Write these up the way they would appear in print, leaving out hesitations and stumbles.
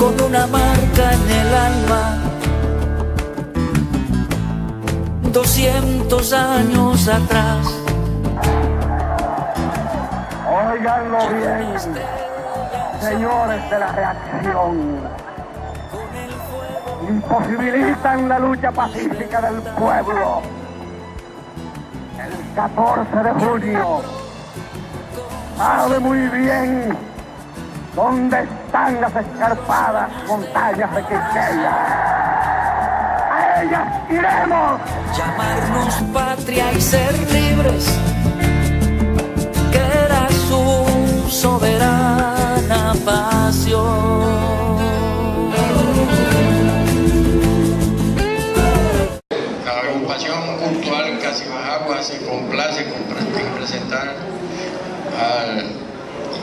con una marca en el alma. 200 años atrás. Óiganlo bien, señores de la reacción. Imposibilitan la lucha pacífica del pueblo. El 14 de junio, sabe muy bien dónde están las escarpadas montañas de Quisqueya. ¡A ellas iremos! Llamarnos patria y ser libres, que era su soberana pasión. La agrupación cultural Casibajagua se complace en presentar al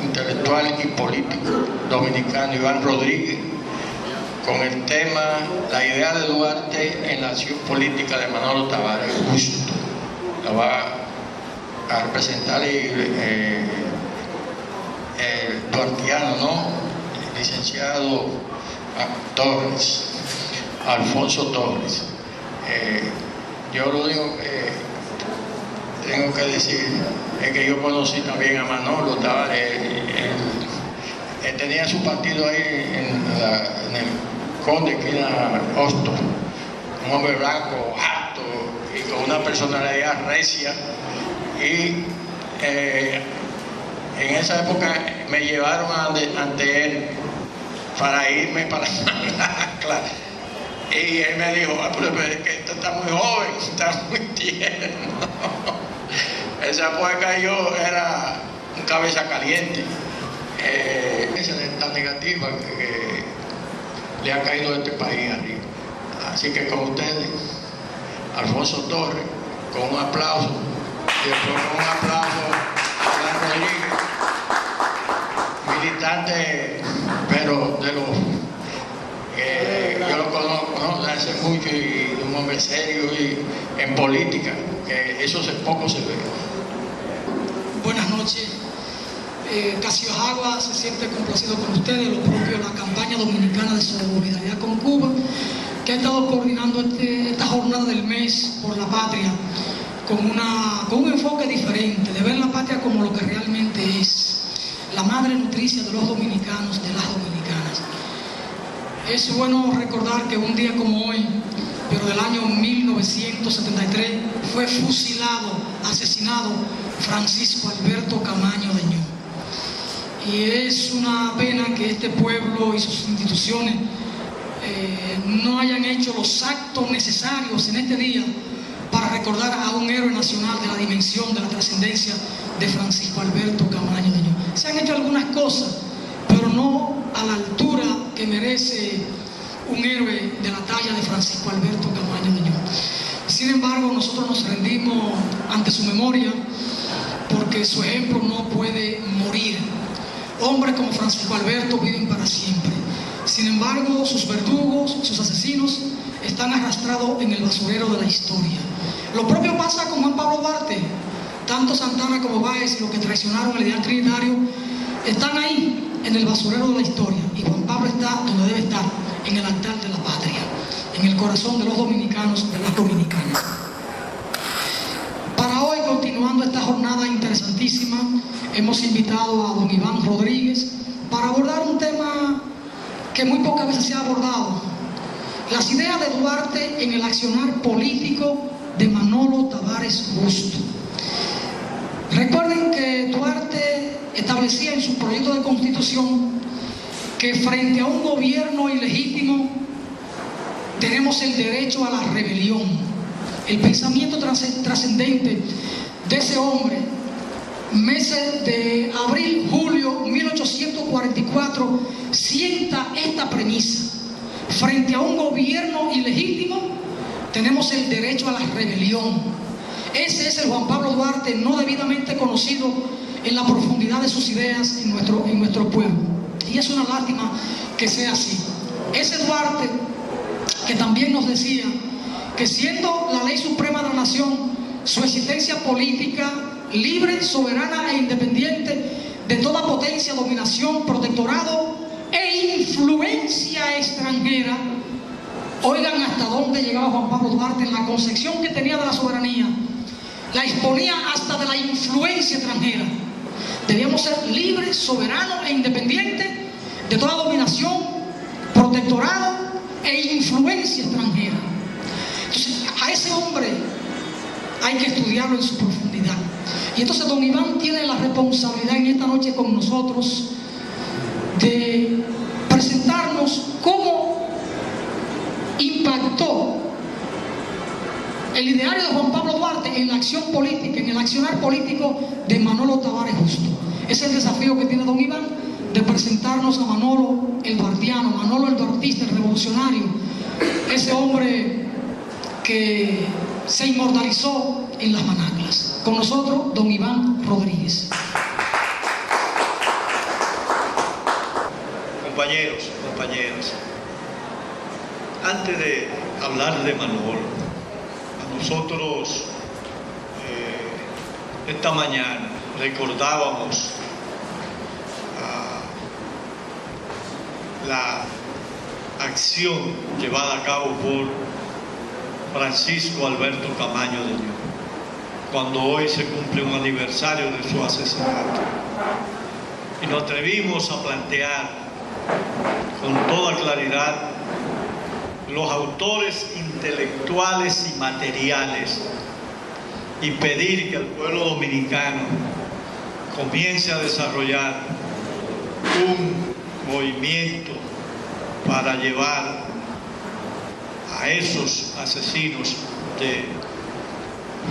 intelectual y político dominicano Iván Rodríguez con el tema La idea de Duarte en la acción política de Manolo Tavares Justo. La va a representar el duartiano, ¿no? El licenciado Torres, Alfonso Torres. Yo lo único que tengo que decir es que yo conocí también a Manolo Tavares. Él tenía su partido ahí en el Conde, esquina Hosto, un hombre blanco, alto y con una personalidad recia. Y en esa época me llevaron ante él para irme para la y él me dijo, pero es que usted está muy joven, está muy tierno. Esa época yo era un cabeza caliente. Esa es la negativa que le ha caído a este país arriba. Así que con ustedes, Alfonso Torres, con un aplauso, y después con un aplauso a Iván Rodríguez, militante, pero de los yo lo conozco, ¿no? De hace mucho y un hombre serio y en política, que eso poco se ve. Buenas noches. Casibajagua se siente complacido con ustedes, lo propio la campaña dominicana de solidaridad con Cuba, que ha estado coordinando esta jornada del mes por la patria, con un enfoque diferente, de ver la patria como lo que realmente es, la madre nutricia de los dominicanos, de las dominicanas. Es bueno recordar que un día como hoy, pero del año 1973, fue fusilado, asesinado Francisco Alberto Camaño de Ñu. Y es una pena que este pueblo y sus instituciones no hayan hecho los actos necesarios en este día para recordar a un héroe nacional de la dimensión, de la trascendencia de Francisco Alberto Camaño de Ñu. Se han hecho algunas cosas, pero no a la altura que merece un héroe de la talla de Francisco Alberto Camaño de Ñu. Sin embargo, nosotros nos rendimos ante su memoria porque su ejemplo no puede morir. Hombres como Francisco Alberto viven para siempre. Sin embargo, sus verdugos, sus asesinos, están arrastrados en el basurero de la historia. Lo propio pasa con Juan Pablo Duarte. Tanto Santana como Báez y los que traicionaron el ideal trinitario están ahí, en el basurero de la historia. Y Juan Pablo está donde debe estar, en el altar de la patria, en el corazón de los dominicanos, de las dominicanas. Para hoy, continuando esta jornada interesantísima, hemos invitado a don Iván Rodríguez para abordar un tema que muy pocas veces se ha abordado: las ideas de Duarte en el accionar político de Manolo Tavares Justo. Recuerden que Duarte establecía en su proyecto de constitución que frente a un gobierno ilegítimo tenemos el derecho a la rebelión. El pensamiento trascendente de ese hombre, meses de abril, julio 1844, sienta esta premisa: frente a un gobierno ilegítimo tenemos el derecho a la rebelión. Ese es el Juan Pablo Duarte no debidamente conocido en la profundidad de sus ideas en nuestro pueblo. Y es una lástima que sea así. Ese Duarte que también nos decía que siendo la ley suprema de la nación, su existencia política libre, soberana e independiente de toda potencia, dominación, protectorado e influencia influencia extranjera. Oigan hasta dónde llegaba Juan Pablo Duarte en la concepción que tenía de la soberanía. La exponía hasta de la influencia extranjera. Debíamos ser libres, soberanos e independientes de toda dominación, protectorado e influencia extranjera. Entonces, a ese hombre hay que estudiarlo en su profundidad. Y entonces don Iván tiene la responsabilidad en esta noche con nosotros de presentarnos cómo impactó el ideario de Juan Pablo Duarte en la acción política, en el accionar político de Manolo Tavares Justo. Ese es el desafío que tiene don Iván, de presentarnos a Manolo el duartiano, Manolo el duartista, el revolucionario, ese hombre que se inmortalizó en las manaclas. Con nosotros, don Iván Rodríguez. Compañeros, antes de hablar de Manolo, a nosotros esta mañana recordábamos la acción llevada a cabo por Francisco Alberto Camaño de Dios, cuando hoy se cumple un aniversario de su asesinato. Y nos atrevimos a plantear con toda claridad los autores intelectuales y materiales y pedir que el pueblo dominicano comience a desarrollar un movimiento para llevar a esos asesinos de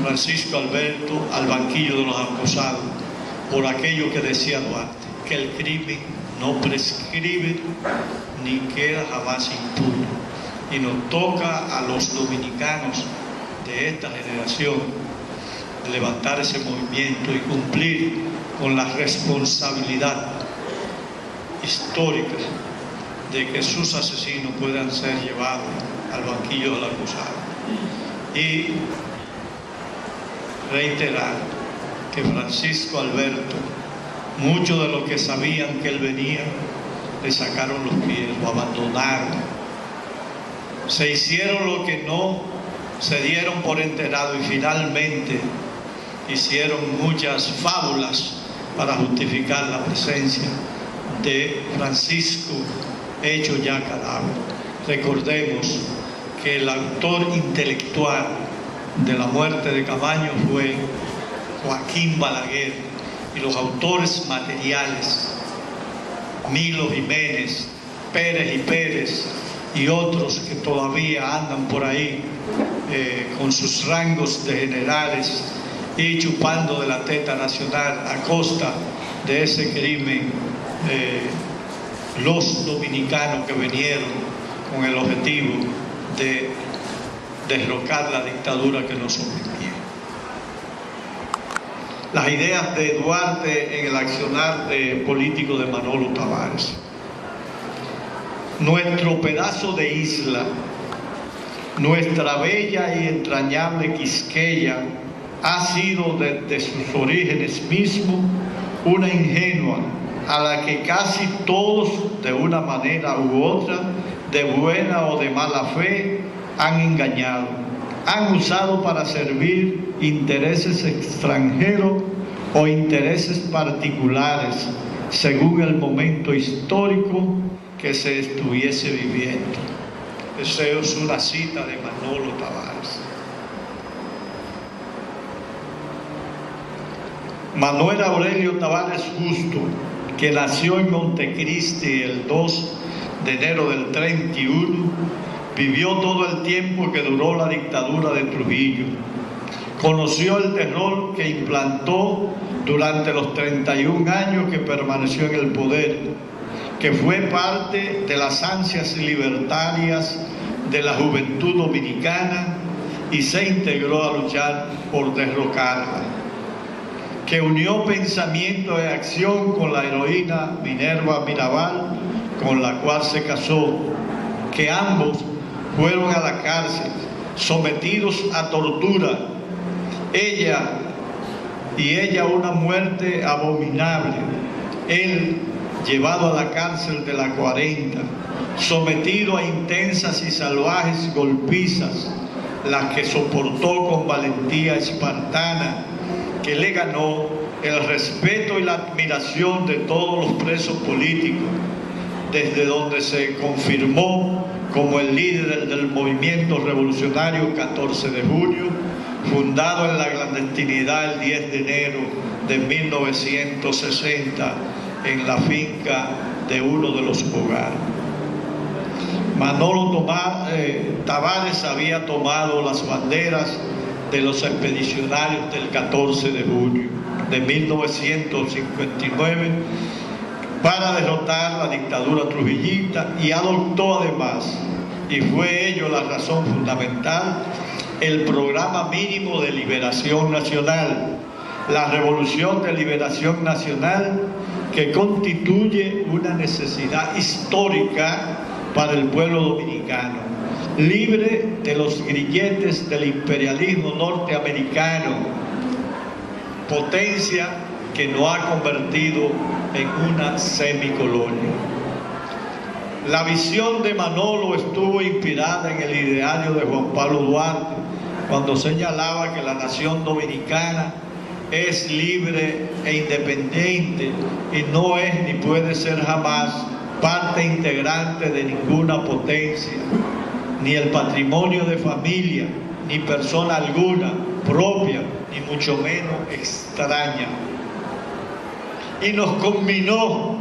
Francisco Alberto al banquillo de los acusados por aquello que decía Duarte, que el crimen no prescribe ni queda jamás impune. Y nos toca a los dominicanos de esta generación levantar ese movimiento y cumplir con la responsabilidad histórica de que sus asesinos puedan ser llevados al banquillo del acusado. Y reiterar que Francisco Alberto, muchos de los que sabían que él venía, le sacaron los pies, lo abandonaron. Se hicieron lo que no se dieron por enterado y finalmente hicieron muchas fábulas para justificar la presencia de Francisco, hecho ya cadáver. Recordemos que el autor intelectual de la muerte de Camaño fue Joaquín Balaguer, y los autores materiales, Milo Jiménez, Pérez y Pérez y otros que todavía andan por ahí con sus rangos de generales y chupando de la teta nacional a costa de ese crimen, los dominicanos que vinieron con el objetivo de derrocar la dictadura que nos oprimía. Las ideas de Duarte en el accionar político de Manolo Tavares. Nuestro pedazo de isla, nuestra bella y entrañable Quisqueya, ha sido desde sus orígenes mismos una ingenua a la que casi todos, de una manera u otra, de buena o de mala fe, han engañado, han usado para servir intereses extranjeros o intereses particulares, según el momento histórico que se estuviese viviendo. Esa es una cita de Manolo Tavares. Manuel Aurelio Tavares Justo, que nació en Montecristi el 2 de enero del 31, vivió todo el tiempo que duró la dictadura de Trujillo. Conoció el terror que implantó durante los 31 años que permaneció en el poder, que fue parte de las ansias libertarias de la juventud dominicana y se integró a luchar por derrocarla, que unió pensamiento y acción con la heroína Minerva Mirabal, con la cual se casó, que ambos fueron a la cárcel, sometidos a tortura, ella una muerte abominable, él llevado a la cárcel de la 40, sometido a intensas y salvajes golpizas, las que soportó con valentía espartana, que le ganó el respeto y la admiración de todos los presos políticos, desde donde se confirmó como el líder del movimiento revolucionario 14 de junio, fundado en la clandestinidad el 10 de enero de 1960 en la finca de uno de los hogares. Manolo Tavares había tomado las banderas de los expedicionarios del 14 de junio de 1959 para derrotar la dictadura trujillista y adoptó además, y fue ello la razón fundamental, el programa mínimo de liberación nacional, la Revolución de Liberación Nacional, que constituye una necesidad histórica para el pueblo dominicano, libre de los grilletes del imperialismo norteamericano, potencia que nos ha convertido en una semicolonia. La visión de Manolo estuvo inspirada en el ideario de Juan Pablo Duarte, cuando señalaba que la nación dominicana es libre e independiente y no es ni puede ser jamás parte integrante de ninguna potencia, ni el patrimonio de familia, ni persona alguna propia, ni mucho menos extraña. Y nos conminó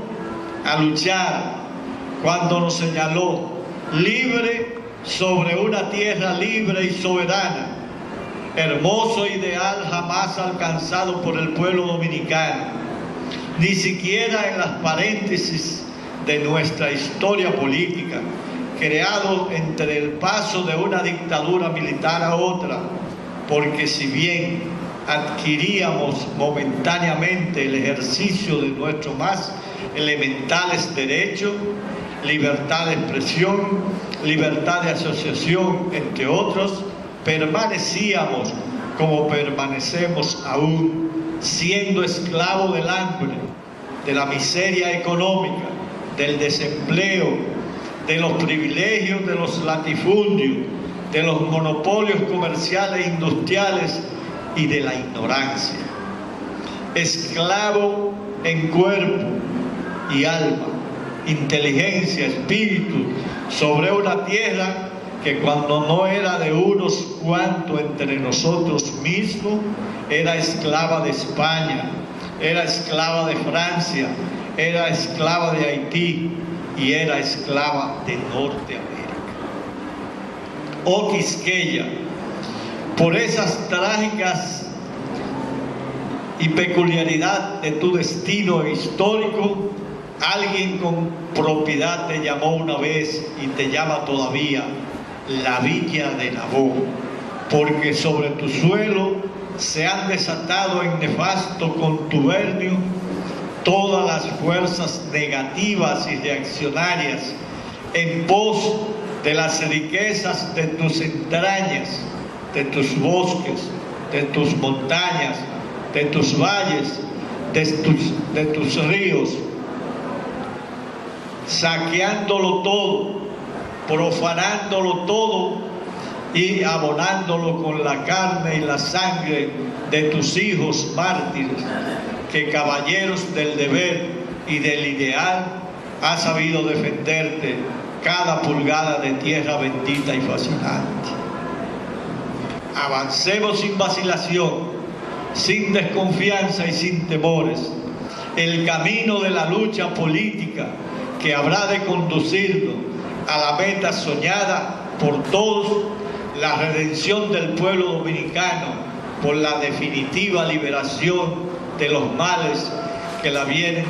a luchar cuando nos señaló: libre sobre una tierra libre y soberana, hermoso ideal jamás alcanzado por el pueblo dominicano, ni siquiera en las paréntesis de nuestra historia política, creado entre el paso de una dictadura militar a otra, porque si bien adquiríamos momentáneamente el ejercicio de nuestros más elementales derechos, libertad de expresión, libertad de asociación, entre otros, permanecíamos como permanecemos aún, siendo esclavos del hambre, de la miseria económica, del desempleo, de los privilegios, de los latifundios, de los monopolios comerciales e industriales y de la ignorancia. Esclavo en cuerpo y alma, inteligencia, espíritu, sobre una tierra que cuando no era de unos cuantos entre nosotros mismos, era esclava de España, era esclava de Francia, era esclava de Haití y era esclava de Norteamérica. Oh Quisqueya, por esas trágicas y peculiaridad de tu destino histórico, alguien con propiedad te llamó una vez y te llama todavía la Villa de Nabó, porque sobre tu suelo se han desatado en nefasto contubernio todas las fuerzas negativas y reaccionarias en pos de las riquezas de tus entrañas, de tus bosques, de tus montañas, de tus valles, de tus ríos, saqueándolo todo, profanándolo todo y abonándolo con la carne y la sangre de tus hijos mártires, que caballeros del deber y del ideal ha sabido defenderte cada pulgada de tierra bendita y fascinante. Avancemos sin vacilación, sin desconfianza y sin temores, el camino de la lucha política que habrá de conducirnos a la meta soñada por todos, la redención del pueblo dominicano por la definitiva liberación de los males que la vienen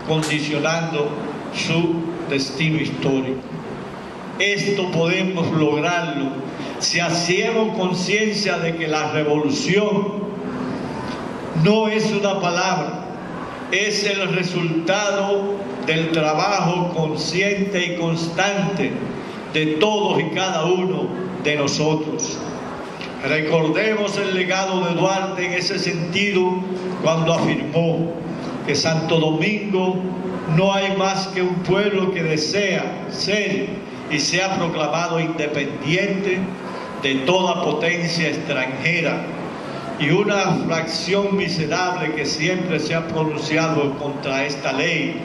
condicionando su destino histórico. Esto podemos lograrlo si hacemos conciencia de que la revolución no es una palabra, es el resultado del trabajo consciente y constante de todos y cada uno de nosotros. Recordemos el legado de Duarte en ese sentido cuando afirmó que Santo Domingo no hay más que un pueblo que desea ser y se ha proclamado independiente de toda potencia extranjera, y una fracción miserable que siempre se ha pronunciado contra esta ley,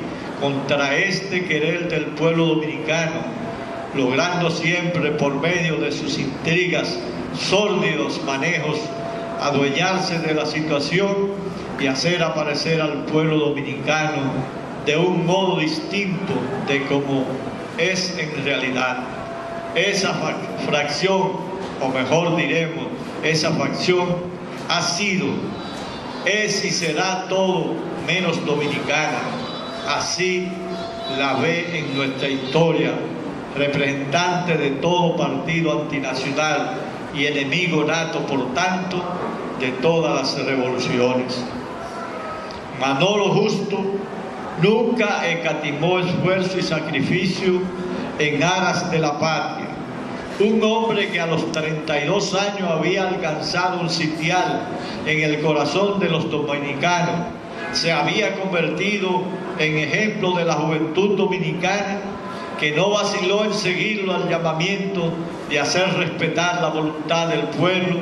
contra este querer del pueblo dominicano, logrando siempre por medio de sus intrigas, sórdidos manejos, adueñarse de la situación y hacer aparecer al pueblo dominicano de un modo distinto de como es en realidad. Esa fracción, o mejor diremos, esa facción ha sido, es y será todo menos dominicana. Así la ve en nuestra historia, representante de todo partido antinacional y enemigo nato, por tanto, de todas las revoluciones. Manolo Justo nunca escatimó esfuerzo y sacrificio en aras de la patria. Un hombre que a los 32 años había alcanzado un sitial en el corazón de los dominicanos, se había convertido en ejemplo de la juventud dominicana, que no vaciló en seguirlo al llamamiento de hacer respetar la voluntad del pueblo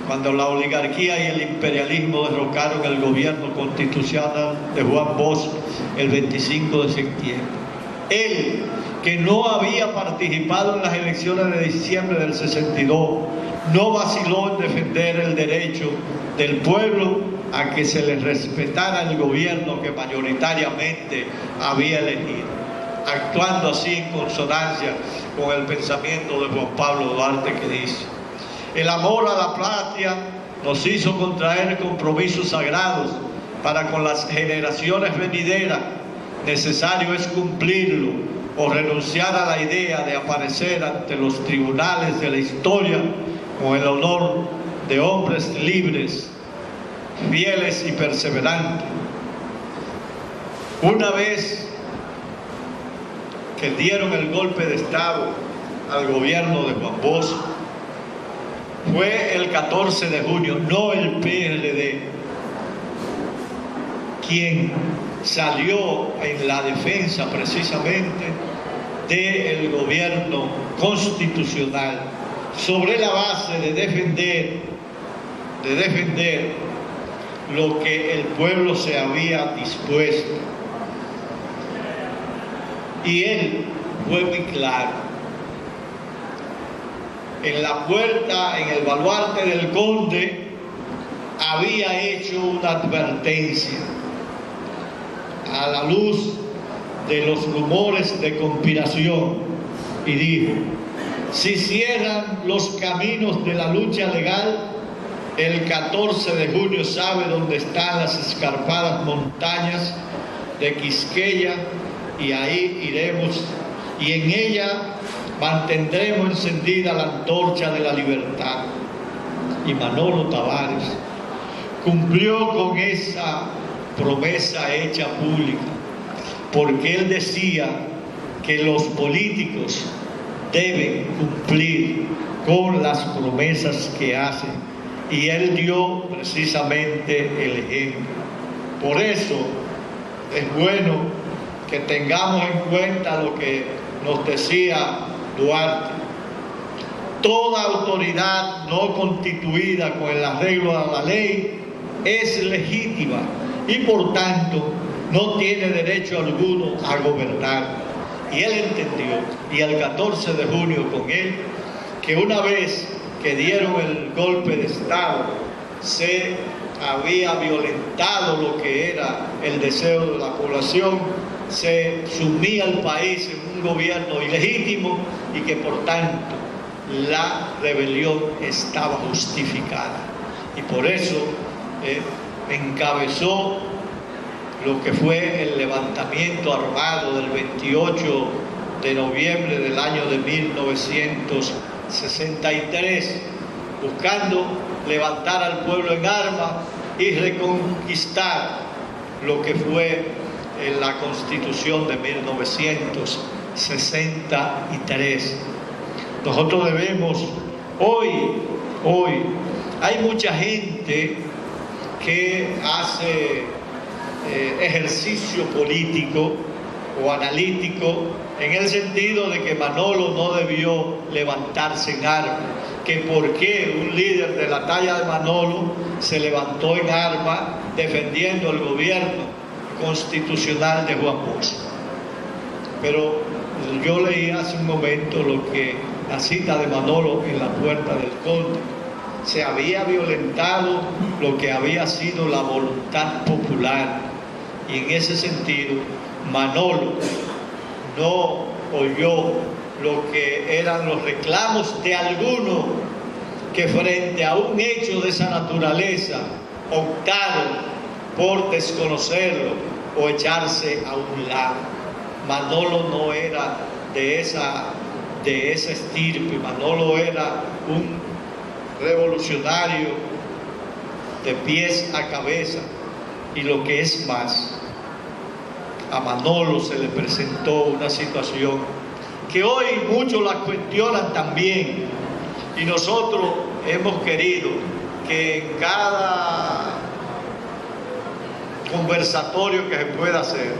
cuando la oligarquía y el imperialismo derrocaron el gobierno constitucional de Juan Bosch el 25 de septiembre. Él, que no había participado en las elecciones de diciembre del 62, no vaciló en defender el derecho del pueblo a que se le respetara el gobierno que mayoritariamente había elegido, actuando así en consonancia con el pensamiento de Juan Pablo Duarte, que dice: el amor a la patria nos hizo contraer compromisos sagrados para con las generaciones venideras. Necesario es cumplirlo o renunciar a la idea de aparecer ante los tribunales de la historia con el honor de hombres libres, fieles y perseverantes. Una vez que dieron el golpe de Estado al gobierno de Juan Bosch, fue el 14 de junio, no el PRD, quien salió en la defensa precisamente del gobierno constitucional, sobre la base de defender lo que el pueblo se había dispuesto. Y él fue muy claro. En la puerta, en el baluarte del conde, había hecho una advertencia a la luz de los rumores de conspiración y dijo: si cierran los caminos de la lucha legal, el 14 de junio sabe dónde están las escarpadas montañas de Quisqueya, y ahí iremos, y en ella mantendremos encendida la antorcha de la libertad. Y Manolo Tavares cumplió con esa promesa hecha pública, porque él decía que los políticos deben cumplir con las promesas que hacen, y él dio precisamente el ejemplo. Por eso es bueno que tengamos en cuenta lo que nos decía Duarte: toda autoridad no constituida con el arreglo a la ley es legítima y por tanto no tiene derecho alguno a gobernar. Y él entendió, y el 14 de junio con él, que una vez que dieron el golpe de Estado, se había violentado lo que era el deseo de la población, se sumía al país en un gobierno ilegítimo y que por tanto la rebelión estaba justificada. Y por eso encabezó lo que fue el levantamiento armado del 28 de noviembre del año de 1963, buscando levantar al pueblo en armas y reconquistar lo que fue la Constitución de 1963. Nosotros debemos, hoy, hay mucha gente que hace ejercicio político o analítico, en el sentido de que Manolo no debió levantarse en armas, que por qué un líder de la talla de Manolo se levantó en armas defendiendo el gobierno constitucional de Juan Bosch. Pero yo leí hace un momento la cita de Manolo en la Puerta del Conde. Se había violentado lo que había sido la voluntad popular, y en ese sentido Manolo no oyó lo que eran los reclamos de algunos que frente a un hecho de esa naturaleza optaron por desconocerlo o echarse a un lado. Manolo no era de esa estirpe. Manolo era un revolucionario de pies a cabeza, y lo que es más, a Manolo se le presentó una situación que hoy muchos la cuestionan también, y nosotros hemos querido que en cada conversatorio que se pueda hacer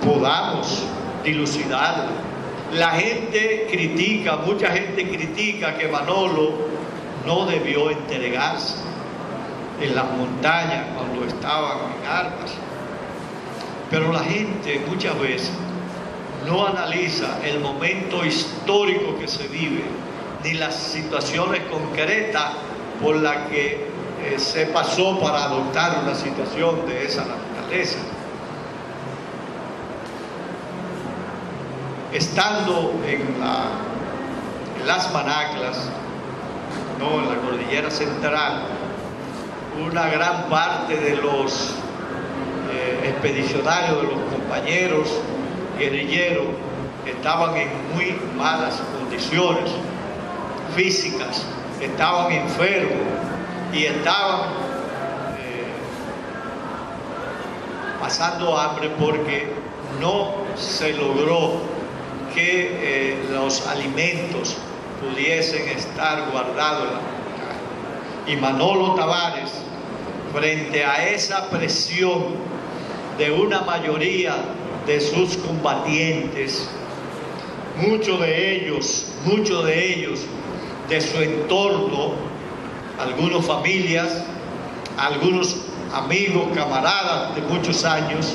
podamos dilucidarlo. La gente critica, mucha gente critica que Manolo no debió entregarse en las montañas cuando estaban en armas. Pero la gente muchas veces no analiza el momento histórico que se vive, ni las situaciones concretas por las que se pasó para adoptar una situación de esa naturaleza. Estando en las Manaclas, en la cordillera central, una gran parte de los expedicionarios, de los compañeros guerrilleros, estaban en muy malas condiciones físicas, estaban enfermos y estaban pasando hambre porque no se logró que los alimentos pudiesen estar guardados en la montaña. Y Manolo Tavares, frente a esa presión de una mayoría de sus combatientes, muchos de ellos de su entorno, algunas familias, algunos amigos, camaradas de muchos años,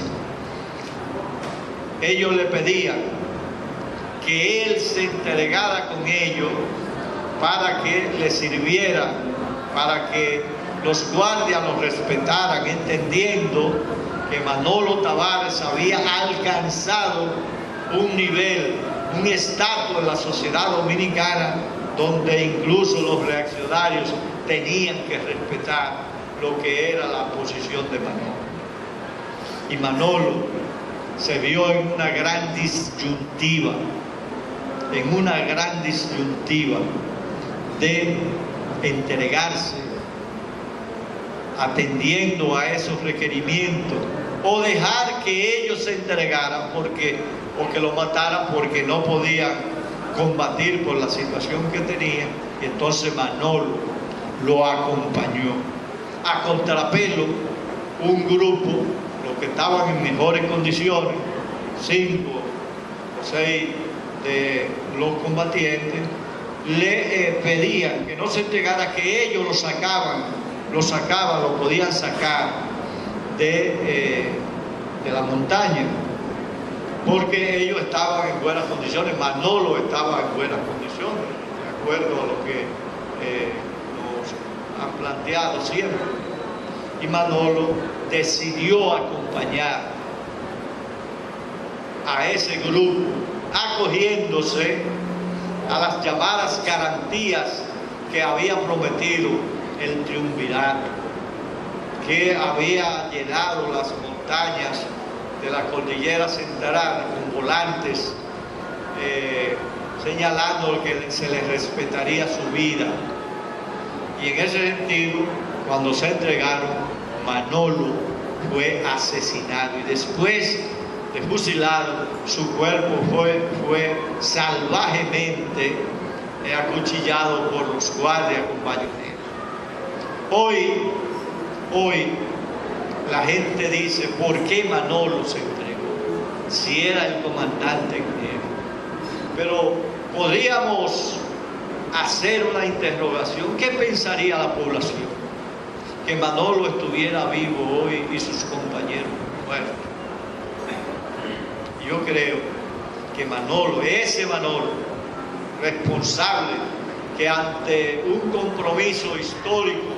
ellos le pedían que él se entregara con ellos para que le sirviera, para que los guardias los respetaran, entendiendo que Manolo Tavares había alcanzado un nivel, un estatus en la sociedad dominicana donde incluso los reaccionarios tenían que respetar lo que era la posición de Manolo. Y Manolo se vio en una gran disyuntiva, de entregarse atendiendo a esos requerimientos, o dejar que ellos se entregaran o que lo mataran porque no podían combatir por la situación que tenían. Y entonces Manolo lo acompañó. A contrapelo, un grupo, los que estaban en mejores condiciones, 5 o 6 de los combatientes, le pedían que no se entregara, que ellos lo podían sacar de la montaña, porque ellos estaban en buenas condiciones. Manolo estaba en buenas condiciones, de acuerdo a lo que nos han planteado siempre. Y Manolo decidió acompañar a ese grupo, acogiéndose a las llamadas garantías que había prometido el triunvirato, que había llenado las montañas de la cordillera central con volantes señalando que se les respetaría su vida. Y en ese sentido, cuando se entregaron, Manolo fue asesinado, y después de fusilado, su cuerpo fue salvajemente acuchillado por los guardias con bayonetas. Hoy la gente dice, ¿por qué Manolo se entregó? si era el comandante en jefe. Pero podríamos hacer una interrogación. ¿Qué pensaría la población? Que Manolo estuviera vivo hoy y sus compañeros muertos. Yo creo que Manolo, ese Manolo, responsable, que ante un compromiso histórico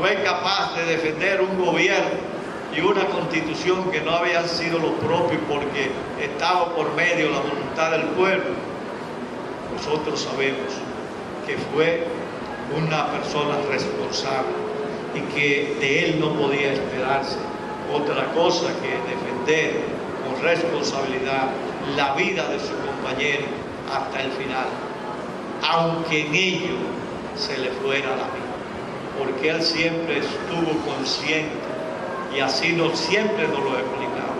fue capaz de defender un gobierno y una constitución que no habían sido los propios porque estaba por medio la voluntad del pueblo, nosotros sabemos que fue una persona responsable y que de él no podía esperarse otra cosa que defender con responsabilidad la vida de su compañero hasta el final, aunque en ello se le fuera la vida, porque él siempre estuvo consciente, y así siempre nos lo explicaba,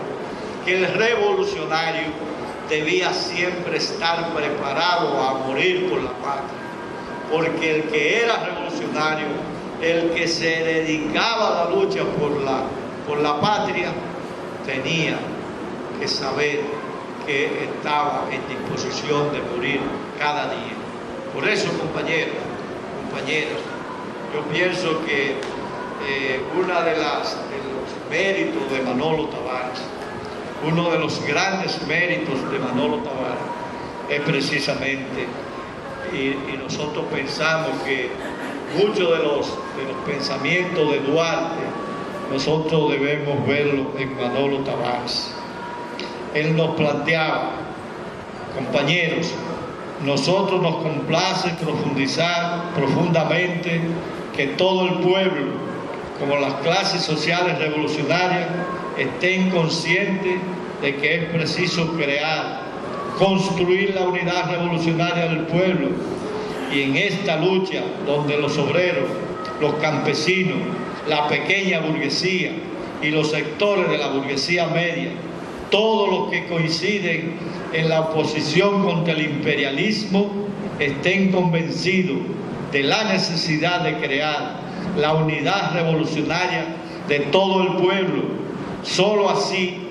que el revolucionario debía siempre estar preparado a morir por la patria, porque el que era revolucionario, el que se dedicaba a la lucha por la patria, tenía que saber que estaba en disposición de morir cada día. Por eso, compañeros, compañeras, yo pienso que uno de los méritos de Manolo Tavares, uno de los grandes méritos de Manolo Tavares es precisamente, y nosotros pensamos que muchos de los pensamientos de Duarte, nosotros debemos verlo en Manolo Tavares. Él nos planteaba, compañeros, nosotros nos complace profundizar profundamente que todo el pueblo, como las clases sociales revolucionarias, estén conscientes de que es preciso crear, construir la unidad revolucionaria del pueblo, y en esta lucha donde los obreros, los campesinos, la pequeña burguesía y los sectores de la burguesía media, todos los que coinciden en la oposición contra el imperialismo, estén convencidos de la necesidad de crear la unidad revolucionaria de todo el pueblo. Solo así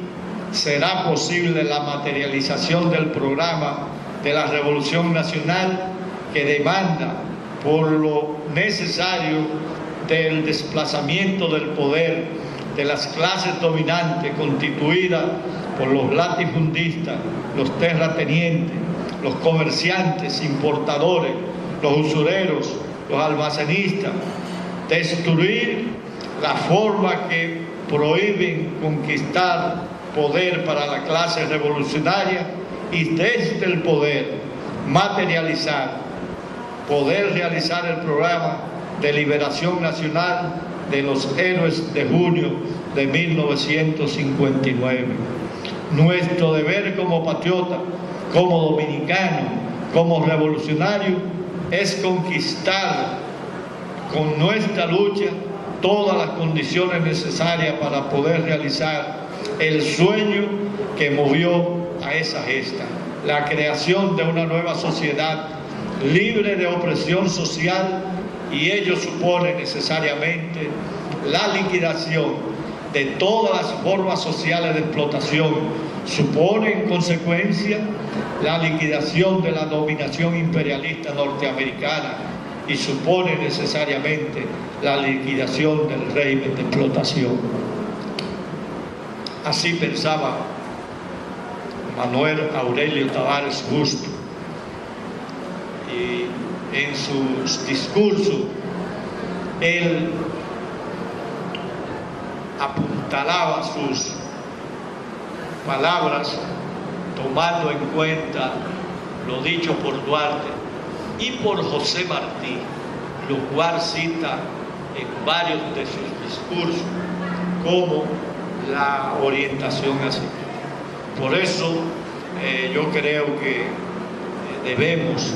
será posible la materialización del programa de la Revolución Nacional, que demanda por lo necesario del desplazamiento del poder de las clases dominantes constituidas por los latifundistas, los terratenientes, los comerciantes, importadores, los usureros, los almacenistas, destruir la forma que prohíben conquistar poder para la clase revolucionaria y desde el poder materializar, poder realizar el programa de liberación nacional de los héroes de junio de 1959. Nuestro deber como patriota, como dominicano, como revolucionario, es conquistar con nuestra lucha todas las condiciones necesarias para poder realizar el sueño que movió a esa gesta, la creación de una nueva sociedad libre de opresión social, y ello supone necesariamente la liquidación de todas las formas sociales de explotación, supone en consecuencia la liquidación de la dominación imperialista norteamericana y supone necesariamente la liquidación del régimen de explotación. Así pensaba Manuel Aurelio Tavares Justo, y en sus discursos él apuntalaba sus palabras tomando en cuenta lo dicho por Duarte y por José Martí, lo cual cita en varios de sus discursos como la orientación a seguir. Por eso yo creo que debemos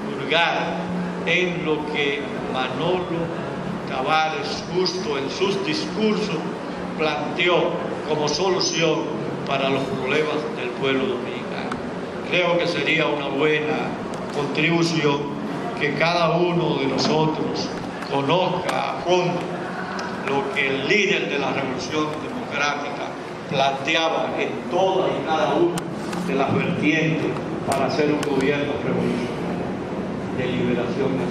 hurgar en lo que Manolo Tavares Justo en sus discursos planteó como solución para los problemas del pueblo dominicano. Creo que sería una buena contribución que cada uno de nosotros conozca a fondo lo que el líder de la Revolución Democrática planteaba en todas y cada una de las vertientes para hacer un gobierno revolucionario de liberación de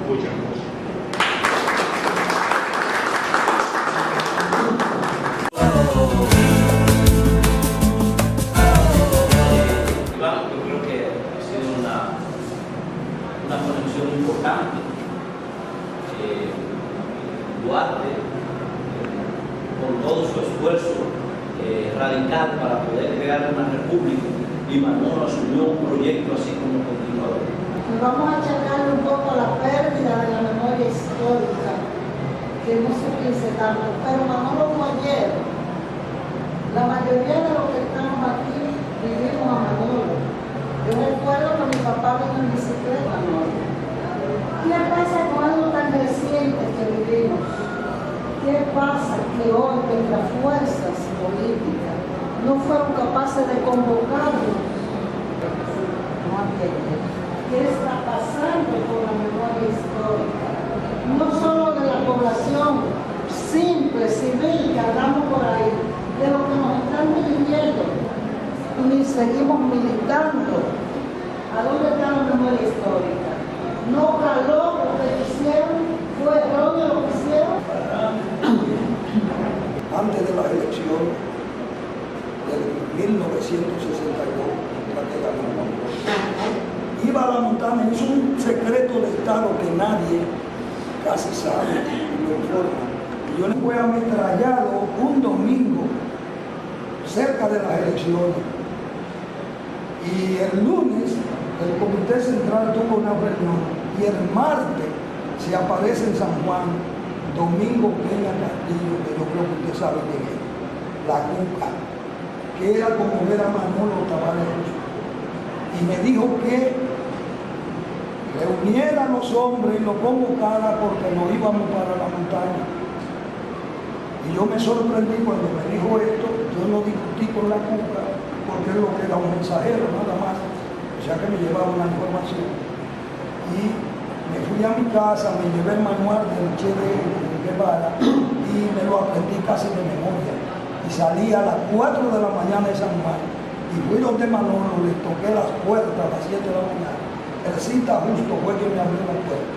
muchas cosas. Yo creo que ha sido una conexión importante. Duarte, con todo su esfuerzo radical para poder crear una república, y Manolo asumió un proyecto así como continuador. Vamos a achacarle un poco a la pérdida de la memoria histórica, que no se piense tanto, pero Manolo fue ayer. La mayoría de los que estamos aquí vivimos a Manolo. Yo recuerdo que mi papá vino en bicicleta, ¿no? ¿Qué pasa con algo tan reciente que vivimos? ¿Qué pasa que hoy nuestras fuerzas políticas no fueron capaces de convocarnos? ¿Qué está pasando con la memoria histórica? No solo de la población simple, civil, que hablamos por ahí, de lo que nos están viviendo, y seguimos militando. ¿A dónde está la memoria histórica? No caló lo que hicieron, fue erróneo lo que hicieron. Antes de las elecciones de 1962, iba a la montaña, es un secreto de Estado que nadie casi sabe, lo informa. Yo le fui ametrallado un domingo cerca de las elecciones, y el lunes el Comité Central tuvo una reunión, y el martes se aparece en San Juan Domingo Peña Castillo, que yo creo que usted sabe quién es, la Cuca, que era como ver a Manolo Tavares, y me dijo que reuniera a los hombres y los convocara porque nos íbamos para la montaña. Y yo me sorprendí cuando me dijo esto. Yo no discutí con la Cuca porque él lo que era un mensajero nada más, o sea que me llevaba una información. Y me fui a mi casa, me llevé el manual del Che de Guevara y me lo aprendí casi de memoria. Y salí a las 4 de la mañana de San Juan y fui donde Manolo, le toqué las puertas a las 7 de la mañana. El Cinta Justo fue quien me abrió la puerta,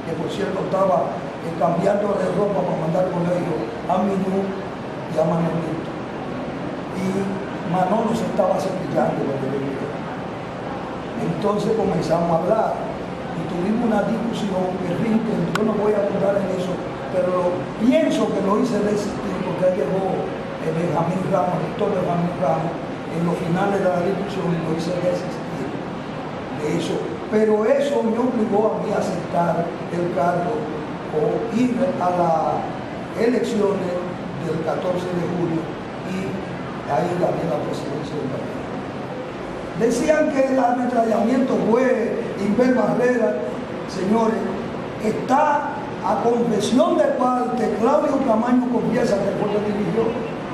que por cierto estaba cambiando de ropa para mandar con ellos a Minú y a Manolito. Y Manolo se estaba cepillando cuando yo llegué. Entonces comenzamos a hablar y tuvimos una discusión que yo no voy a abundar en eso, pero pienso que lo hice desistir porque ahí llegó Benjamín Ramos, el doctor Benjamín Ramos, en los finales de la discusión, y lo hice desistir de eso. Pero eso me obligó a mí a aceptar el cargo o ir a las elecciones del 14 de julio y ahí gané la presidencia del país. Decían que el ametrallamiento fue Inver Barrera. Señores, está a confesión de parte, Claudio Camaño confiesa que fue el que dirigió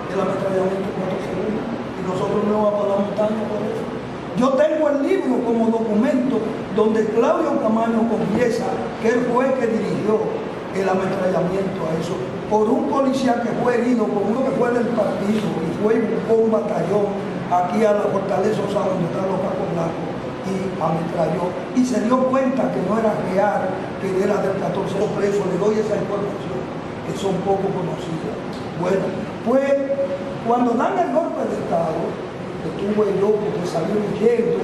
el ametrallamiento del 14 de julio y nosotros no vamos a la montaña por eso. Yo tengo el libro como documento donde Claudio Camaño confiesa que él fue el que dirigió el ametrallamiento a eso, por un policía que fue herido, por uno que fue del partido y fue con un batallón aquí a la Fortaleza Osado, donde están los Cacos Blancos, y ametralló, y se dio cuenta que no era real, que era del 14 preso. Le doy esa información, que son poco conocidas. Bueno, pues cuando dan el golpe de Estado, estuve yo porque salí huyendo,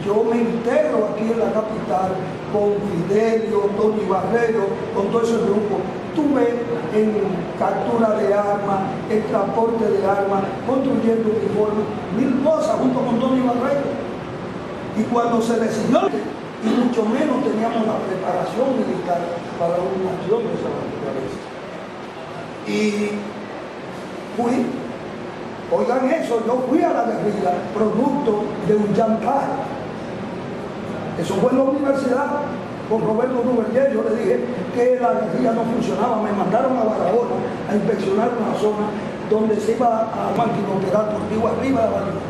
yo me integro aquí en la capital con Fidelio, Tony Barrero, con todo ese grupo. Estuve en captura de armas, en transporte de armas, construyendo uniformes, 1000 cosas junto con Tony Barrero. Y cuando se decidió, y mucho menos teníamos la preparación militar para una acción de esa naturaleza. Y fui. Oigan eso, yo fui a la guerrilla producto de un chantaje. Eso fue en la universidad con Roberto Duverger. Yo le dije que la guerrilla no funcionaba. Me mandaron a Barahona a inspeccionar una zona donde se iba a maquinoperar por arriba de Barahona.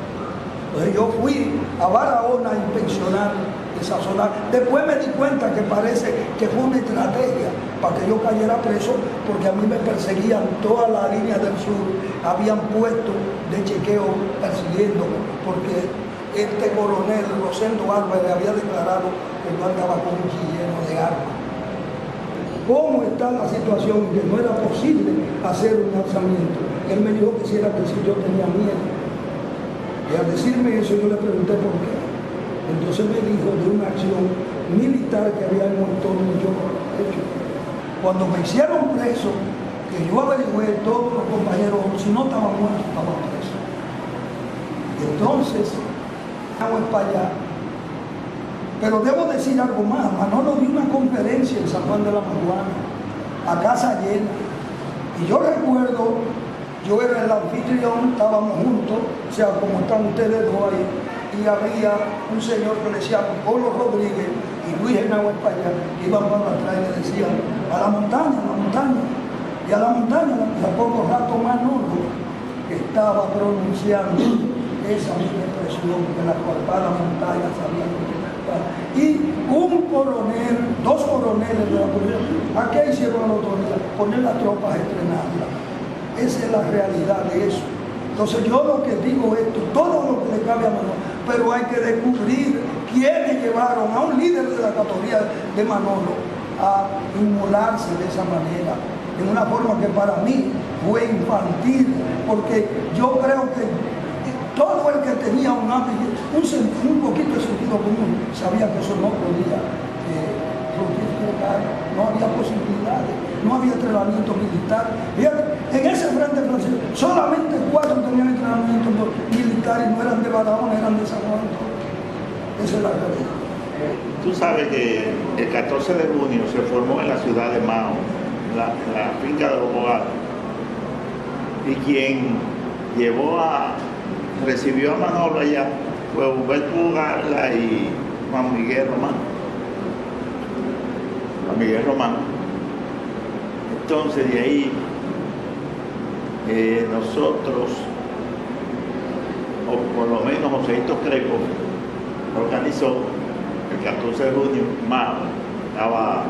Entonces yo fui a Barahona a inspeccionar esa zona. Después me di cuenta que parece que fue una estrategia para que yo cayera preso, porque a mí me perseguían toda la línea del sur, habían puesto de chequeo persiguiéndome, porque este coronel Rosendo Álvarez había declarado que yo andaba con un lleno de armas. ¿Cómo está la situación? Que no era posible hacer un lanzamiento. Él me dijo que si era que si yo tenía miedo. Y al decirme eso yo le pregunté por qué. Entonces me dijo de una acción militar que había en Montones y yo hecho. Cuando me hicieron preso, que yo averigüé, todos los compañeros, si no estaban muertos, estaban presos. Entonces, vamos para allá. Pero debo decir algo más. Manolo dio una conferencia en San Juan de la Maguana, a casa llena. Y yo recuerdo, yo era el anfitrión, estábamos juntos, o sea, como están ustedes dos ahí, y había un señor que le decía Polo Rodríguez y Luis Henao España, que iban para atrás y le decían, a la montaña, a la montaña. Y a la montaña, y a poco rato Manolo estaba pronunciando esa misma expresión de la cual para la montaña sabía lo que estaba. Y un coronel, dos coroneles de la policía, ¿a qué hicieron los otros días? Poner las tropas a estrenarlas. Esa es la realidad de eso. Entonces yo lo que digo es esto, todo lo que le cabe a Manolo, pero hay que descubrir quiénes llevaron a un líder de la categoría de Manolo a inmolarse de esa manera, de una forma que para mí fue infantil, porque yo creo que todo el que tenía un poquito de sentido común sabía que eso no podía fructificar, no había posibilidades, no había entrenamiento militar. En ese frente francés solamente 4 tenían entrenamiento militar y no eran de Barahona, eran de San Juan. Esa es la realidad. Tú sabes que el 14 de junio se formó en la ciudad de Mao, la finca de los abogados, y quien recibió a Manolo allá fue Humberto Ugarla y Juan Miguel Román. Entonces de ahí nosotros, o por lo menos Joséito Crepo, organizó el 14 de junio, Mao, estaba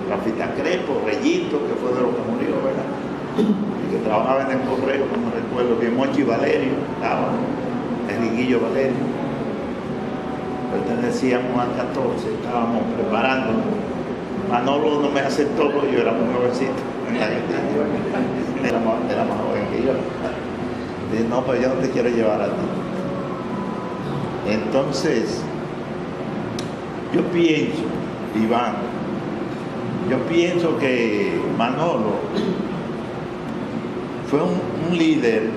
Rafita Crepo, Reyito, que fue de los que murió, ¿verdad? Y que trabajaba en el correo, como recuerdo, que Monchi Valerio, estaba Enriquillo Valerio. Pertenecíamos al 14, estábamos preparándonos. Manolo no me aceptó porque yo era muy jovencito, era más joven que yo. Dije, no, pues yo no te quiero llevar a ti. Entonces, yo pienso, Iván, que Manolo fue un líder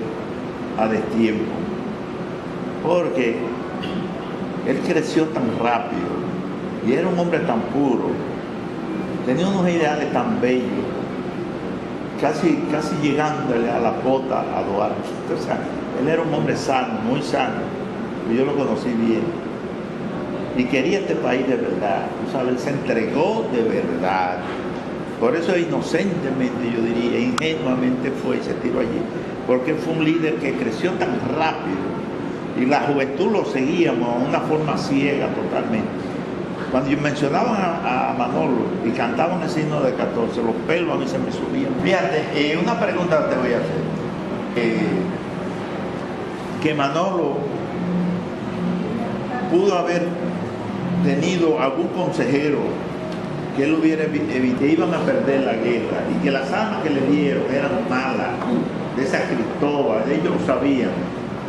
a destiempo, porque él creció tan rápido y era un hombre tan puro, tenía unos ideales tan bellos, casi llegándole a la pota a Duarte. O sea, él era un hombre sano, muy sano, y yo lo conocí bien. Y quería este país de verdad, tú sabes, él se entregó de verdad. Por eso inocentemente, yo diría, ingenuamente fue y se tiró allí, porque fue un líder que creció tan rápido y la juventud lo seguíamos de una forma ciega totalmente. Cuando mencionaban a Manolo y cantaban el signo de 14, los pelos a mí se me subían. Fíjate, una pregunta te voy a hacer. Que Manolo pudo haber tenido algún consejero que él hubiera evitado, que iban a perder la guerra y que las armas que le dieron eran malas, de esa Cristóbal, ellos lo sabían.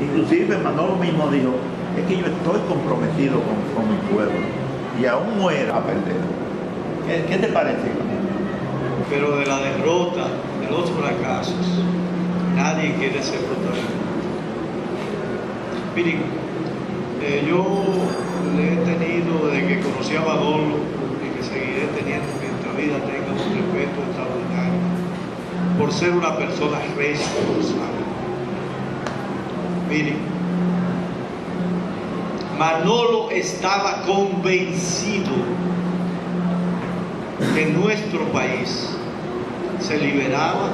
Inclusive Manolo mismo dijo, es que yo estoy comprometido con mi pueblo y aún muera a perder. ¿Qué te parece? Pero de la derrota, de los fracasos, nadie quiere ser protagonista. Miren, yo le he tenido desde que conocí a Manolo y que seguiré teniendo mientras vida tenga un respeto extraordinario por ser una persona responsable. Miren, Manolo estaba convencido que nuestro país se liberaba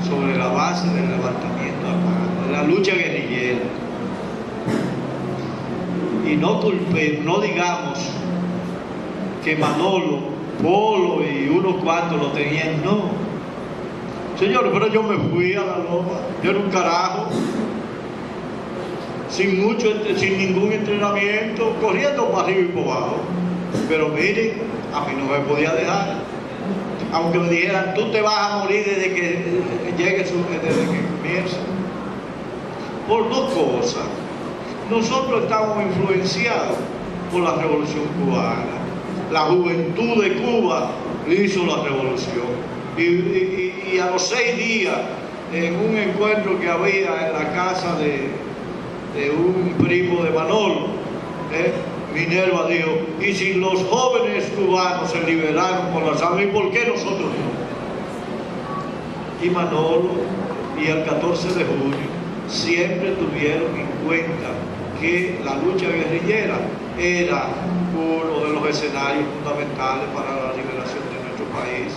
sobre la base del levantamiento armado, de la lucha guerrillera. y no culpemos, no digamos que Manolo, Polo y unos cuantos lo tenían, no. Señores, pero yo me fui a la loma, yo era un carajo, sin ningún entrenamiento, corriendo para arriba y para abajo. Pero miren, a mí no me podía dejar. Aunque me dijeran, tú te vas a morir desde que comienza. Por dos cosas. Nosotros estamos influenciados por la Revolución Cubana. La juventud de Cuba hizo la revolución. Y a los 6 días, en un encuentro que había en la casa de un primo de Manolo, Minerva dijo, y si los jóvenes cubanos se liberaron con la sangre, ¿y por qué nosotros no? Y Manolo y el 14 de junio siempre tuvieron en cuenta que la lucha guerrillera era uno de los escenarios fundamentales para la liberación de nuestro país.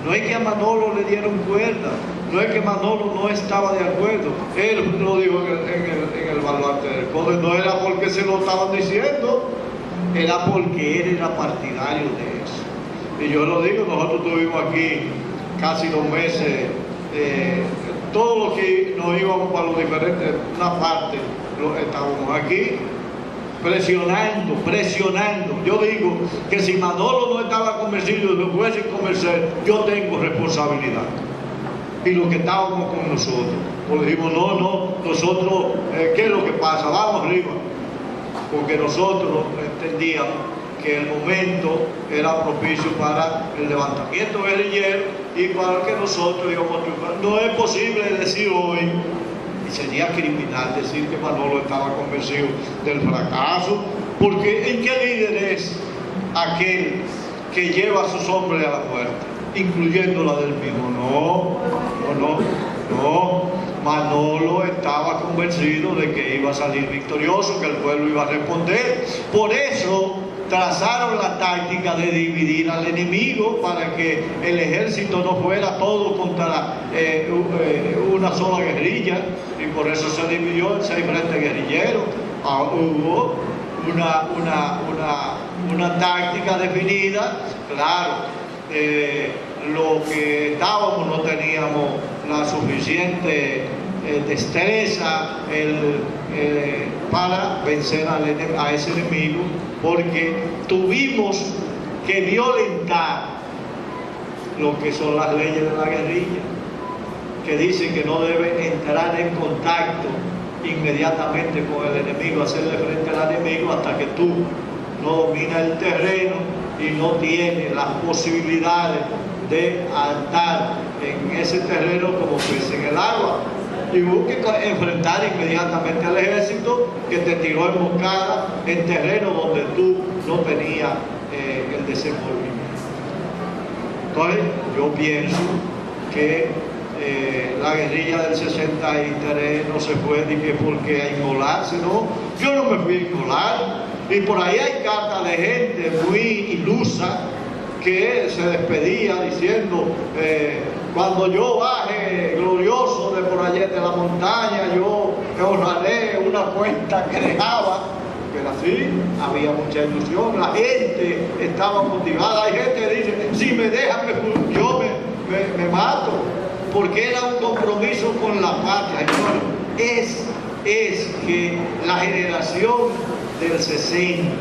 No es que a Manolo le dieron cuerda, no es que Manolo no estaba de acuerdo. Él lo dijo en el baluarte del CODE, no era porque se lo estaban diciendo, era porque él era partidario de eso. Y yo lo digo, nosotros tuvimos aquí casi 2 meses, todos los que nos íbamos para los diferentes, una parte, estábamos aquí, presionando. Yo digo que si Manolo no estaba convencido de que fuese convencer, yo tengo responsabilidad. Y los que estábamos con nosotros, pues dijimos, no, nosotros, ¿qué es lo que pasa? Vamos arriba. Porque nosotros entendíamos que el momento era propicio para el levantamiento guerrillero y para que nosotros íbamos a triunfar. No es posible decir hoy, y sería criminal decir que Manolo estaba convencido del fracaso, porque ¿en qué líder es aquel que lleva a sus hombres a la muerte, incluyendo la del mismo? No. Manolo estaba convencido de que iba a salir victorioso, que el pueblo iba a responder. Por eso trazaron la táctica de dividir al enemigo para que el ejército no fuera todo contra una sola guerrilla, y por eso se dividió en 6 frentes guerrilleros. Hubo una táctica definida, claro. Lo que estábamos no teníamos la suficiente destreza para vencer a ese enemigo, porque tuvimos que violentar lo que son las leyes de la guerrilla, que dicen que no debe entrar en contacto inmediatamente con el enemigo, hacerle frente al enemigo hasta que tú no dominas el terreno y no tienes las posibilidades de andar en ese terreno como pez en el agua. Y hubo que enfrentar inmediatamente al ejército que te tiró emboscada en terreno donde tú no tenías el desenvolvimiento. Entonces yo pienso que la guerrilla del 63 no se fue ni que porque a inmolarse, no. Yo no me fui a inmolar, y por ahí hay cartas de gente muy ilusa que se despedía diciendo, cuando yo baje glorioso de por allá de la montaña, yo ahorraré una cuenta que dejaba. Pero así había mucha ilusión, la gente estaba motivada. Hay gente que dice, si me dejan, yo me mato, porque era un compromiso con la patria. Es que la generación del 60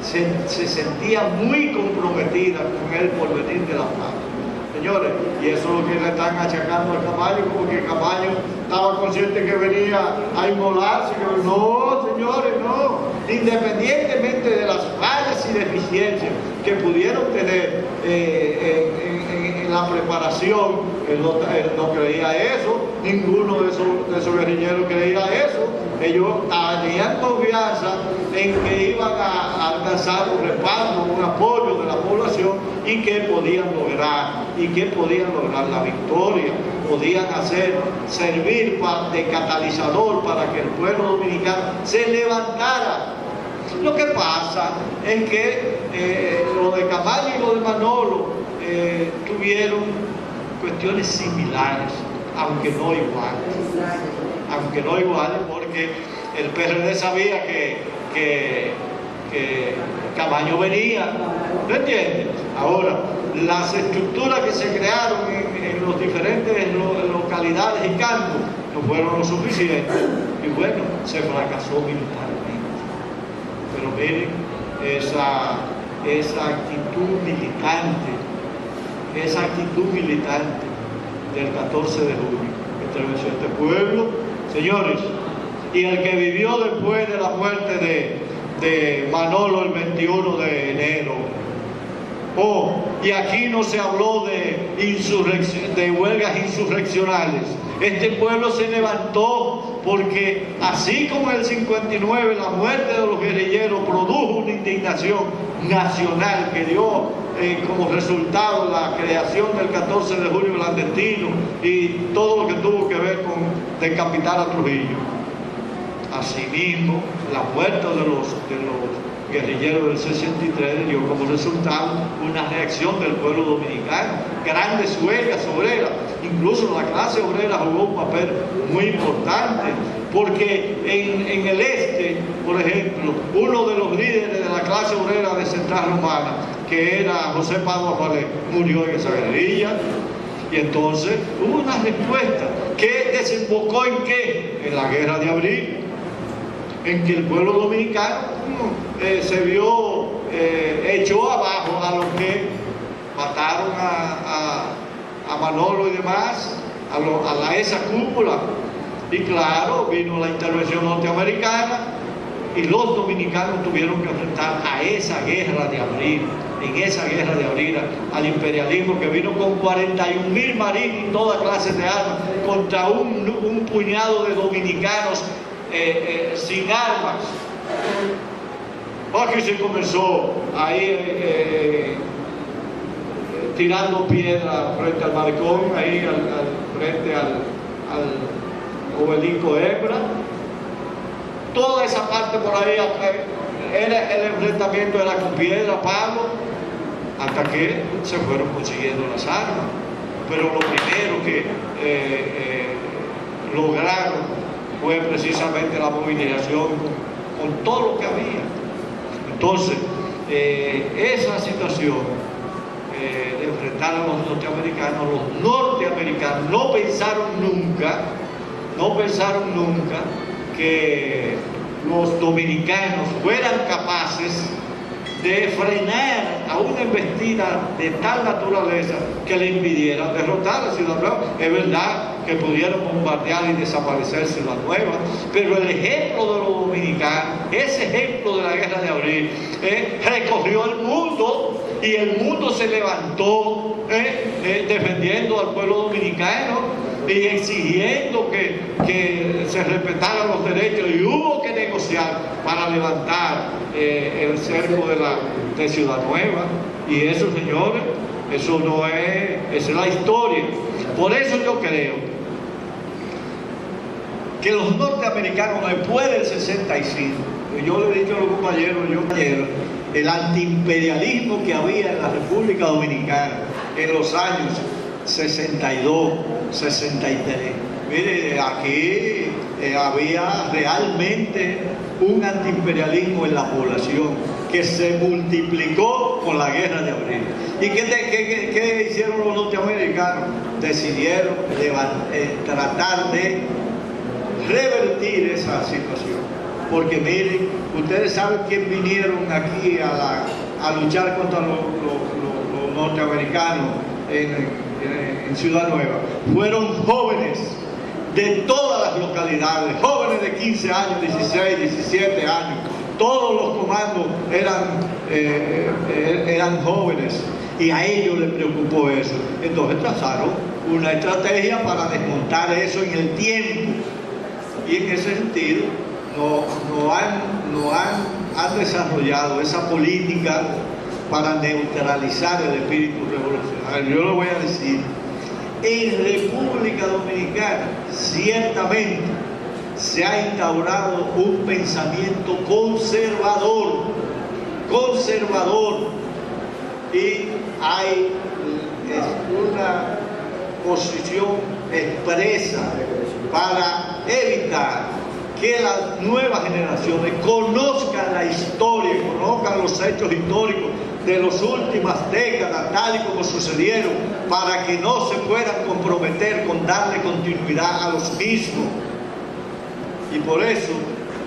se sentía muy comprometida con el porvenir de la patria. Señores, y eso es lo que le están achacando al Camaño, como que Camaño estaba consciente que venía a inmolarse. No, señores, no. Independientemente de las fallas y deficiencias que pudieron tener en la preparación, él no creía eso, ninguno de esos guerrilleros creía eso. Ellos tenían confianza en que iban a alcanzar un respaldo, un apoyo de la población, y que podían lograr la victoria, podían servir de catalizador para que el pueblo dominicano se levantara. Lo que pasa es que lo de Camaño y lo de Manolo tuvieron cuestiones similares, aunque no iguales, porque el PRD sabía que que Camaño venía, ¿me entiendes? Ahora, las estructuras que se crearon en los diferentes localidades y campos no fueron lo suficientes, y bueno, se fracasó militarmente. Pero miren, esa actitud militante del 14 de junio, entrevenció este pueblo, señores, y el que vivió después de la muerte de Manolo el 21 de enero. Y aquí no se habló de huelgas insurreccionales. Este pueblo se levantó porque así como en el 59 la muerte de los guerrilleros produjo una indignación nacional que dio como resultado la creación del 14 de julio clandestino y todo lo que tuvo que ver con decapitar a Trujillo. Asimismo, la muerte de los guerrilleros del 63 dio como resultado una reacción del pueblo dominicano, grandes huelgas obreras, incluso la clase obrera jugó un papel muy importante, porque en el este, por ejemplo, uno de los líderes de la clase obrera de Central Romana, que era José Padua Falé, murió en esa guerrilla. Y entonces hubo una respuesta que desembocó en ¿qué? En la guerra de abril, en que el pueblo dominicano se vio echó abajo a los que mataron a Manolo y demás, a esa cúpula. Y claro, vino la intervención norteamericana y los dominicanos tuvieron que enfrentar a esa guerra de abril, al imperialismo que vino con 41.000 marines y toda clase de armas contra un puñado de dominicanos sin armas. Aquí se comenzó ahí tirando piedras frente al balcón, ahí frente al obelisco Hembra. Toda esa parte por ahí el enfrentamiento era con piedra, palo, hasta que se fueron consiguiendo las armas. Pero lo primero que lograron fue precisamente la movilización con todo lo que había. Entonces, esa situación de enfrentar a los norteamericanos no pensaron nunca que los dominicanos fueran capaces de frenar a una embestida de tal naturaleza que le impidiera derrotar a Ciudad Nueva. Es verdad que pudieron bombardear y desaparecer Ciudad Nueva, pero el ejemplo de los dominicanos, ese ejemplo de la guerra de abril, recorrió el mundo y el mundo se levantó defendiendo al pueblo dominicano y exigiendo que se respetaran los derechos, y hubo que negociar para levantar el cerco de Ciudad Nueva. Y eso, señores, eso no es, esa es la historia. Por eso yo creo que los norteamericanos después del 65, yo le he dicho a los compañeros, el antiimperialismo que había en la República Dominicana en los años 62, 63. Mire, aquí había realmente un antiimperialismo en la población que se multiplicó con la guerra de abril. ¿Y qué hicieron los norteamericanos? Decidieron tratar de revertir esa situación. Porque miren, ustedes saben quién vinieron aquí a luchar contra los norteamericanos en Ciudad Nueva. Fueron jóvenes de todas las localidades, jóvenes de 15 años, 16, 17 años. Todos los comandos eran jóvenes, y a ellos les preocupó eso. Entonces trazaron una estrategia para desmontar eso en el tiempo, y en ese sentido han desarrollado esa política para neutralizar el espíritu revolucionario. Yo lo voy a decir, en República Dominicana ciertamente se ha instaurado un pensamiento conservador, y hay una posición expresa para evitar que las nuevas generaciones conozcan la historia, conozcan los hechos históricos de las últimas décadas, tal y como sucedieron, para que no se puedan comprometer con darle continuidad a los mismos. Y por eso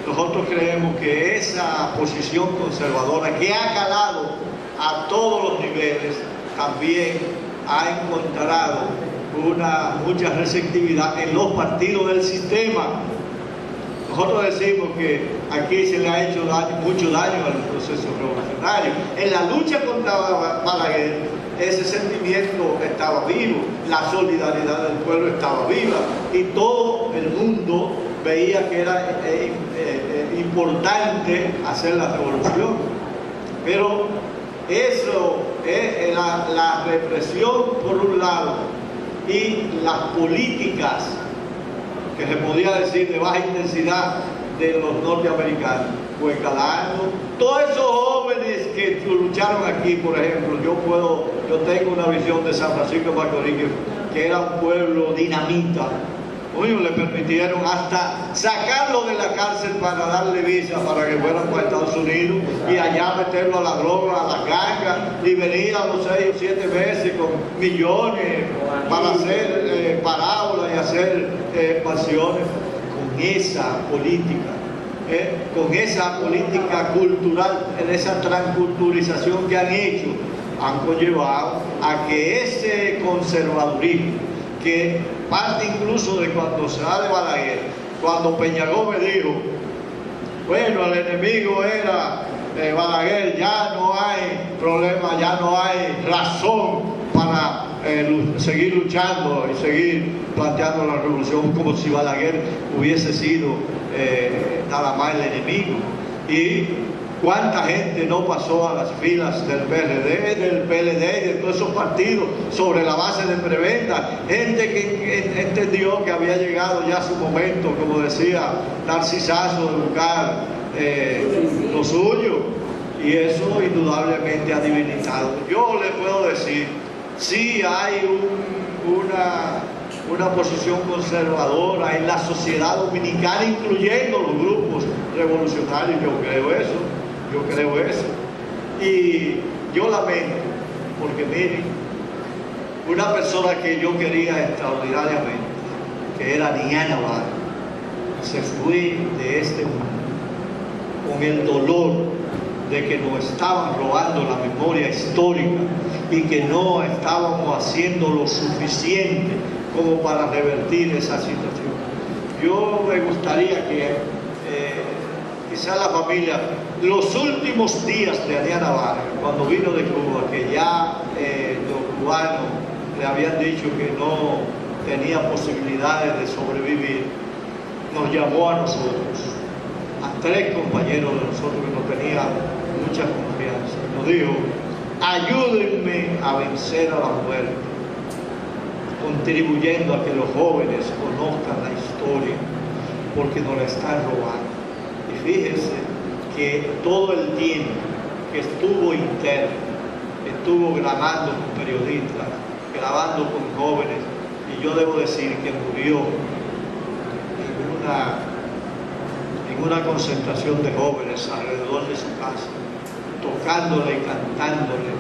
nosotros creemos que esa posición conservadora que ha calado a todos los niveles también ha encontrado mucha receptividad en los partidos del sistema. Nosotros decimos que aquí se le ha hecho mucho daño al proceso revolucionario. En la lucha contra Balaguer, ese sentimiento estaba vivo, la solidaridad del pueblo estaba viva y todo el mundo veía que era importante hacer la revolución. Pero eso es la represión por un lado y las políticas que se podía decir de baja intensidad de los norteamericanos, pues calando. Todos esos jóvenes que lucharon aquí, por ejemplo, yo tengo una visión de San Francisco de Macorís, que era un pueblo dinamita. Oye, le permitieron hasta sacarlo de la cárcel para darle visa para que fueran para Estados Unidos y allá meterlo a la droga, a la ganga, y venir a los 6 o 7 meses con millones para hacer parábolas y hacer expansiones. Con esa política cultural, en esa transculturización que han hecho, han conllevado a que ese conservadurismo, que parte incluso de cuando se da de Balaguer, cuando Peña Gómez dijo, bueno, el enemigo era Balaguer, ya no hay problema, ya no hay razón para seguir luchando y seguir planteando la revolución, como si Balaguer hubiese sido nada más el enemigo. Y cuánta gente no pasó a las filas del PRD, del PLD y de todos esos partidos sobre la base de preventa. Gente que entendió que había llegado ya su momento, como decía Narcisazo, de buscar lo suyo. Y eso indudablemente ha debilitado. Yo le puedo decir, sí hay una posición conservadora en la sociedad dominicana, incluyendo los grupos revolucionarios. Yo creo eso. Y yo lamento, porque miren, una persona que yo quería extraordinariamente, que era Diana Vargas, se fue de este mundo con el dolor de que nos estaban robando la memoria histórica y que no estábamos haciendo lo suficiente como para revertir esa situación. Yo me gustaría que quizá la familia, los últimos días de Diana Vargas, cuando vino de Cuba, que ya los cubanos le habían dicho que no tenía posibilidades de sobrevivir, nos llamó a nosotros, a 3 compañeros de nosotros que nos tenían mucha confianza. Nos dijo, ayúdenme a vencer a la muerte, contribuyendo a que los jóvenes conozcan la historia, porque nos la están robando. Y fíjense que todo el tiempo que estuvo interno, estuvo grabando con periodistas, grabando con jóvenes, y yo debo decir que murió en una concentración de jóvenes alrededor de su casa, tocándole y cantándole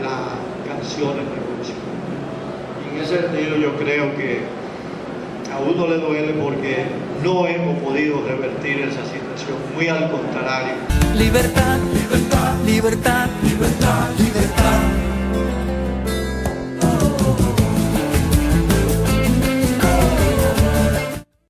las canciones revolucionarias. Y en ese sentido yo creo que a uno le duele porque no hemos podido revertir esa situación, muy al contrario. Libertad, libertad, libertad, libertad, libertad.